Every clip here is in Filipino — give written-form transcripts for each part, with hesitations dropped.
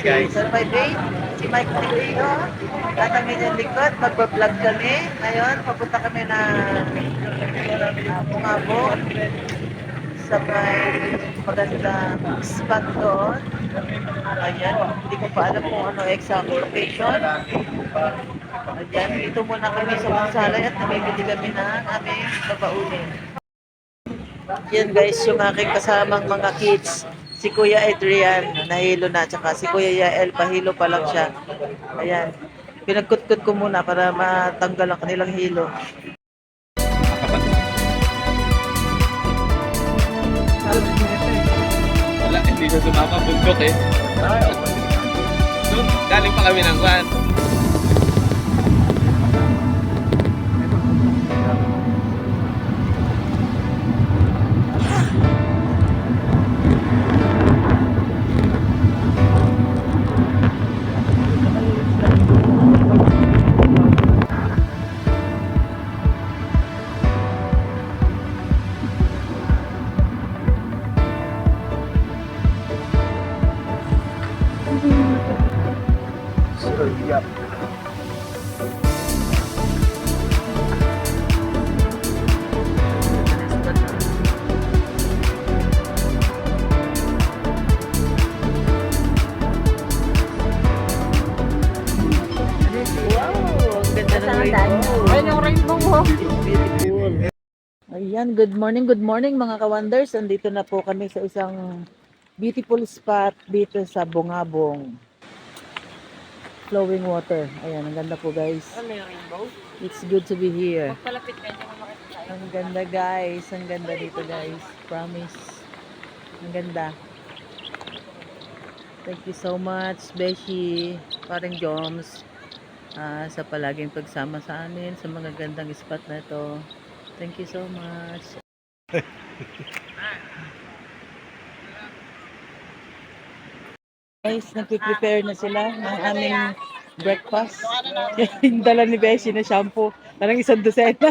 guys. Survey Bay, si Mike Tiguino, at ang inyong likod, magbablog kami. Ngayon, papunta kami na Bungabo sa may magandang spot doon. Ayan, hindi ko pa alam kung ano exact location. Ayan, dito muna kami sa Mansalay at namimili kami ng aming babaunin. Yan guys, yung aking kasamang mga kids. Si Kuya Adrian, nahilo na. Tsaka si Kuya Yael, pahilo pa lang siya. Ayan. Pinagkutkut ko muna para matanggal ang kanilang hilo. Wala, hindi na sumama. Bundok eh. Doon, galing pa kami ng van. Ayan, good morning mga ka-wonders. Andito na po kami sa isang beautiful spot dito sa Bungabong. Flowing water. Ayan, ang ganda po guys. It's good to be here. Ang ganda guys. Ang ganda dito guys. Promise. Ang ganda. Thank you so much, Beshi, parang Joms, sa palaging pagsama sa amin sa mga gandang spot na ito. Thank you so much. Guys, nagpe-prepare na sila ng aming breakfast. Yung dala ni Beshi na shampoo. Parang isang dosena.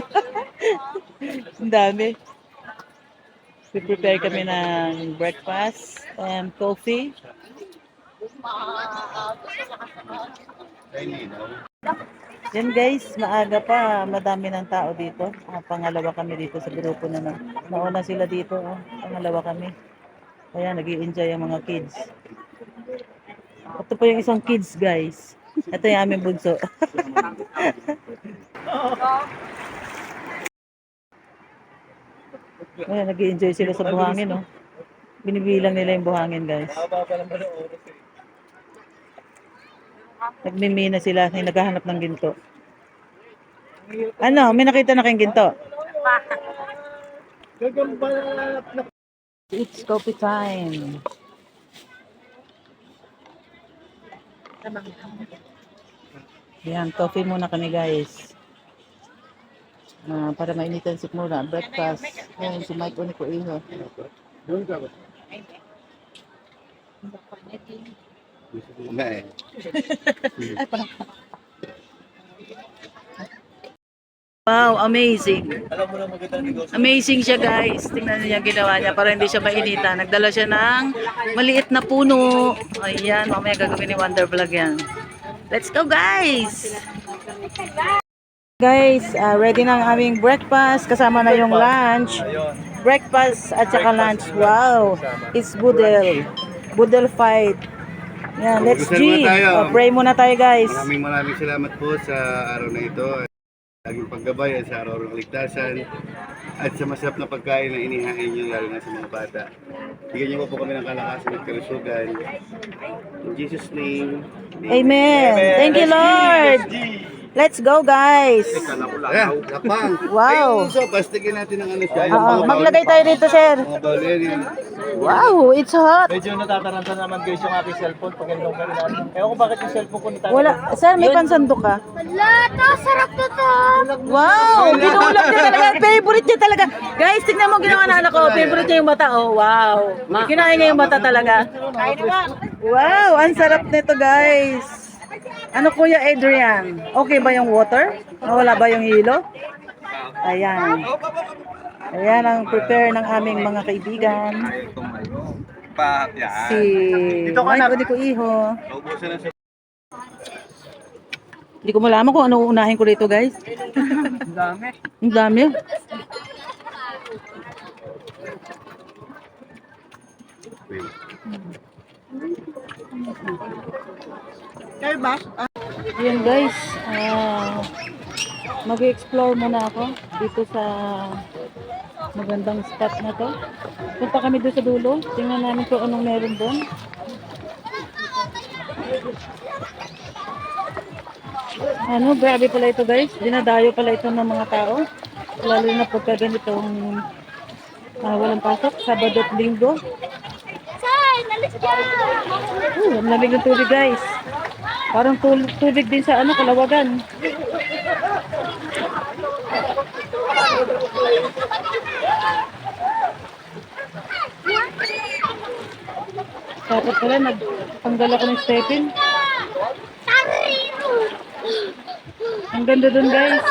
Ang dami. Prepare kami ng breakfast and coffee. Yan guys, maaga pa, madami ng tao dito. Pangalawa kami dito sa grupo na nauna sila dito. Pangalawa kami. Kaya nag-i-enjoy ang mga kids. Ito pa yung isang kids guys. Ito yung aming bunso. Kaya nag-i-enjoy sila sa buhangin. No? Binibilang nila yung buhangin guys. Nagmimina sila, naghahanap ng ginto. Ano, may nakita na kayong ginto? It's coffee time. Yan, coffee muna kami guys. Para mainitan si muna, breakfast. Ngayon si Mike Uni ko iho. Wow, amazing. Amazing siya guys. Tingnan niyo yung ginawa niya para hindi siya mainitan. Nagdala siya ng maliit na puno. Ayan, mamaya gagawin ni Wonder Vlog yan. Let's go guys! Guys, ready na ang aming breakfast. Kasama na yung lunch. Breakfast at saka lunch. Wow! It's Budel. Budel fight. Yan, let's G. Pray muna tayo guys. Maraming salamat po sa araw na ito. Laging paggabay at sa araw ng ligtasan at sa masarap na pagkain na inihain nyo lalo na sa mga bata. Bigyan niyo po kami ng kalakasan at kalusugan. In Jesus' name. Amen. Thank you Lord. Let's go guys. Wow. So, pastigin natin ang ano siya. Maglagay tayo dito sir. Mga bawlerin. Wow, it's hot. Medyo natataranta naman guys yung aking cellphone pag gano'n ka rin. Ewan ko bakit yung cellphone ko natataranta. Wala, sir, may pansandok ka. Wala, to, sarap to to. Wow, ginulam niya talaga. Favorite niya talaga. Guys, tignan mo ginawa na anak ko. Favorite niya yung mata. Oh, wow. Kinain niya yung mata talaga. Wow, ang sarap nito guys. Ano Kuya Adrian? Okay ba yung water? Wala ba yung hilo? Ayan. Ayan ang prepare ng aming mga kaibigan. pa. Yan. Si Dito ka, Mike anak. o di ko iho. Naubusan na siya. Hindi ko malaman kung ano uunahin ko dito, guys. Ang dami. Ang dami. Yan guys, mag-explore muna ako dito sa magandang spot na to. Punta kami doon sa dulo. Tingnan namin kung anong meron doon. Ano, grabe pala ito guys. Dinadayo pala ito ng mga tao. Lalo na pagka ganitong walang pasok, Sabado at Linggo. Say, nalis ka! Ang lamig ng tubig guys. Parang tubig din sa Kalawagan. Dapat pala nagtanggal ako ng stepin. Ang ganda dun guys.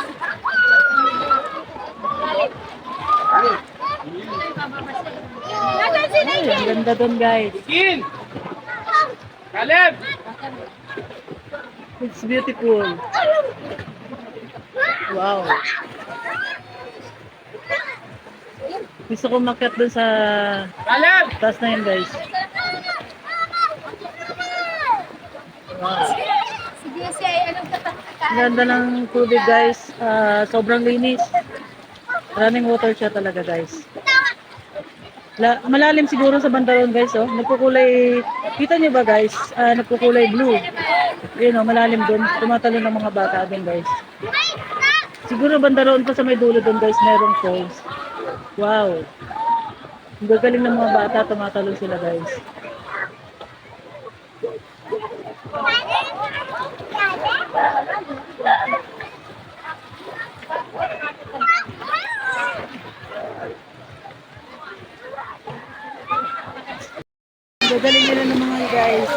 Nasaan si Ay, ang ganda dun guys. Kin! Caleb! It's beautiful. Wow. Gusto ko makyat dun sa Caleb! taas na yun guys. Wow. Si Jesse ay anong Ang ganda ng tubig guys. Sobrang linis. Running water siya talaga guys. Malalim siguro sa banda ron guys. Oh. Nagkukulay, kita niyo ba guys? Nagkukulay blue. Yun oh, malalim doon. Tumatalo ng mga bata din guys. Siguro banda ron pa sa may dulo doon guys. Merong falls. Wow. Ang gagaling ng mga bata. Tumatalo sila guys. Gagaling nila ng mga guys.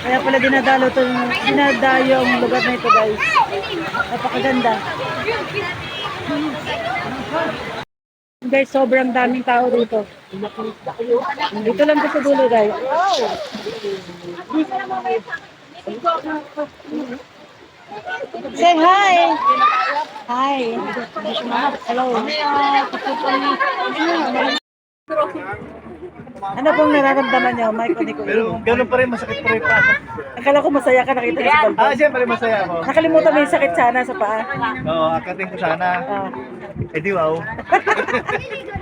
Kaya pala dinadayo ang lugar na ito guys. Napakaganda. Guys, sobrang daming tao dito. Dito lang sa dulo guys. Say hi! Hi! Hello! Ano pong nararamdaman niyo, Mike o Nico? Pero ganun pa rin, masakit pa rin pa. Akala ko masaya ka nakita niyo si Balbon. Siyempre masaya ako. Nakalimutan mo yung sakit sana sa paa. Oo, akatin ko sana. Ah. Eh di wow.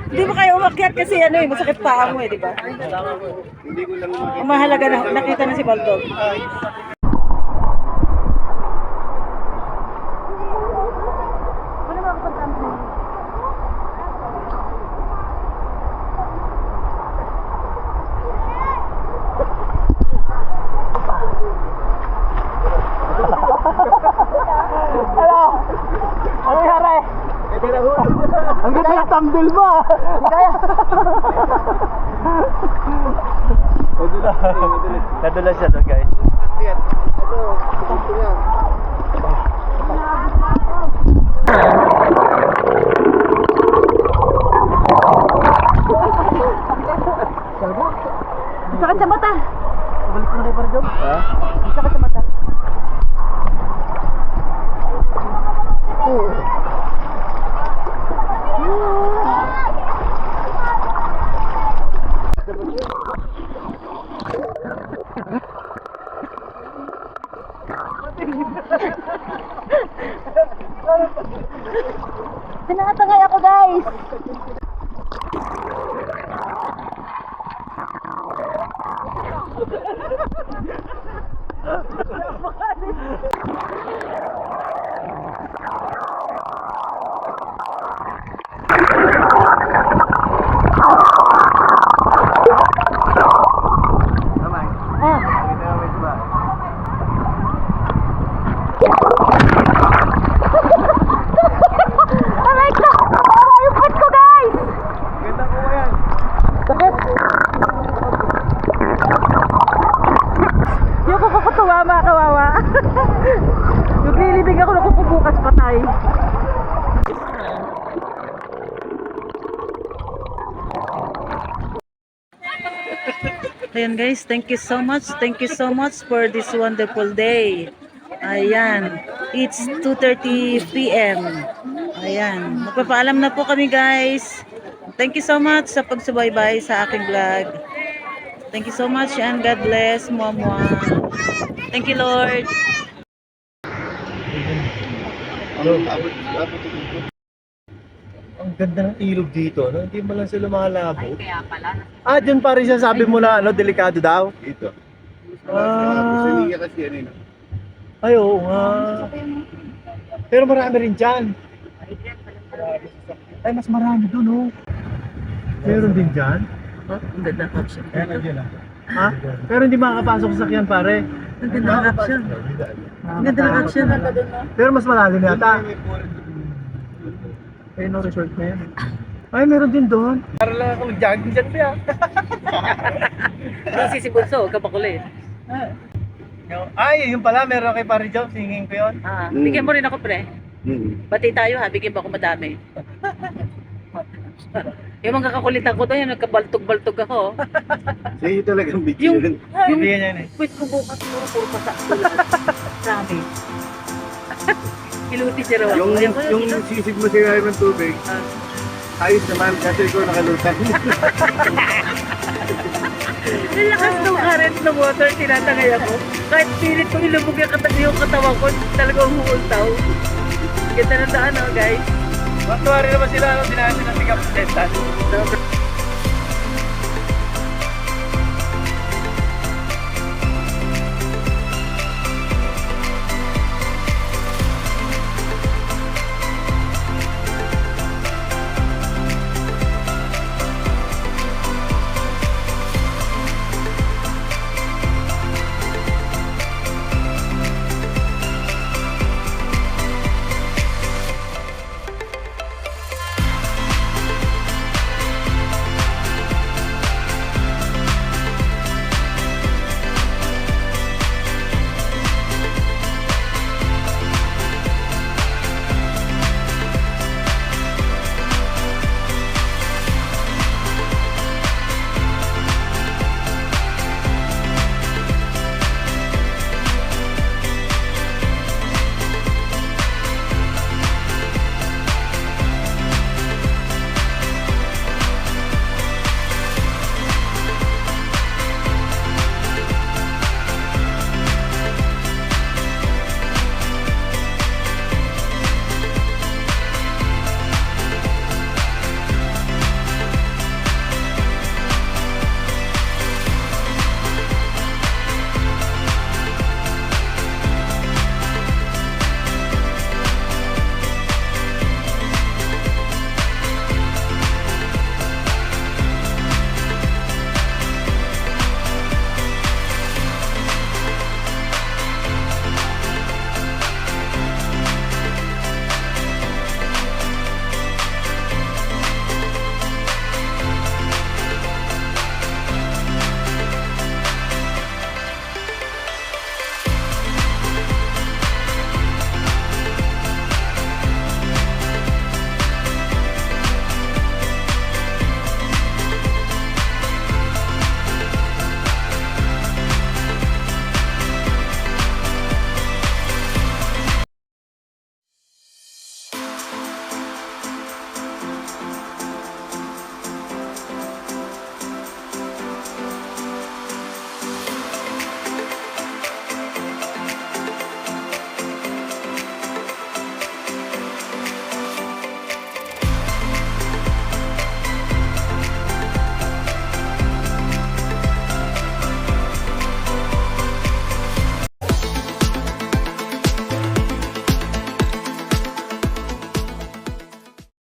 Hindi mo kayo umakyat kasi masakit paa mo di ba? Hindi ko lang Ang mahalaga na nakita na si Balbon. Ano yari? Ang ganda ng thumbnail mo ah. Kaya. Nadulas siya doon guys. Sakit sa mata. Balik ko na kayo para dyan. Ha? Sakit sa mata. Tinatangay ako guys. Aray ko! Aray yung pet ko guys! Ganda ko yan. Sakit! Yung kukutuwa mga kawawa. Naglilibig ako na kukubukas patay. Ayan guys, thank you so much. Thank you so much for this wonderful day. Ayan, it's 2:30 p.m. Ayan, magpapaalam na po kami guys. Thank you so much sa pagsubaybay sa aking vlog. Thank you so much and God bless. Mwah. Thank you Lord. Ang ganda ng ilog dito, no? Hindi mo lang sila malabo. Kaya pala. Dyan pa rin siya sabi mo na delikado daw. Ito. Ah. Siniya kasi yan eh. Ay, oo nga. Pero marami rin dyan. Ay, mas marami doon, oh. Meron din dyan. Ang ganda ng caption. Ha? Pero hindi makakapasok sa sakyan, pare. Ang ganda ng caption. Ang ganda ng caption. Pero mas malalim yata. Ayun ang resort na yan. Ay, meron din doon. Para lang ako mag-jogging dyan, Pia. Kasi si Bunso, kapakulit. Ay, yun pala. Meron kay Pare Joe. Singing ko yun. Bigyan mo rin ako pre. Bati tayo ha, bigyan mo ako madami. Yung mga kakulitan ko doon, yung nagkabaltog-baltog ako. Sa'yo talagang video yun. Bigyan yan eh. Wait ko bukas puro pasa. Sabi. Kiluti siya raw. Yung sisig mo siya ng tubig, ayos naman kasi ikaw nakalutang. Nilakas ng current ng water, tinatangay ako. Kahit pilit ko ilubog yung katawan ko, talagang humultaw. Ganda ng daan, guys. Matuwa rin naman sila, dinahan sila ng pick-up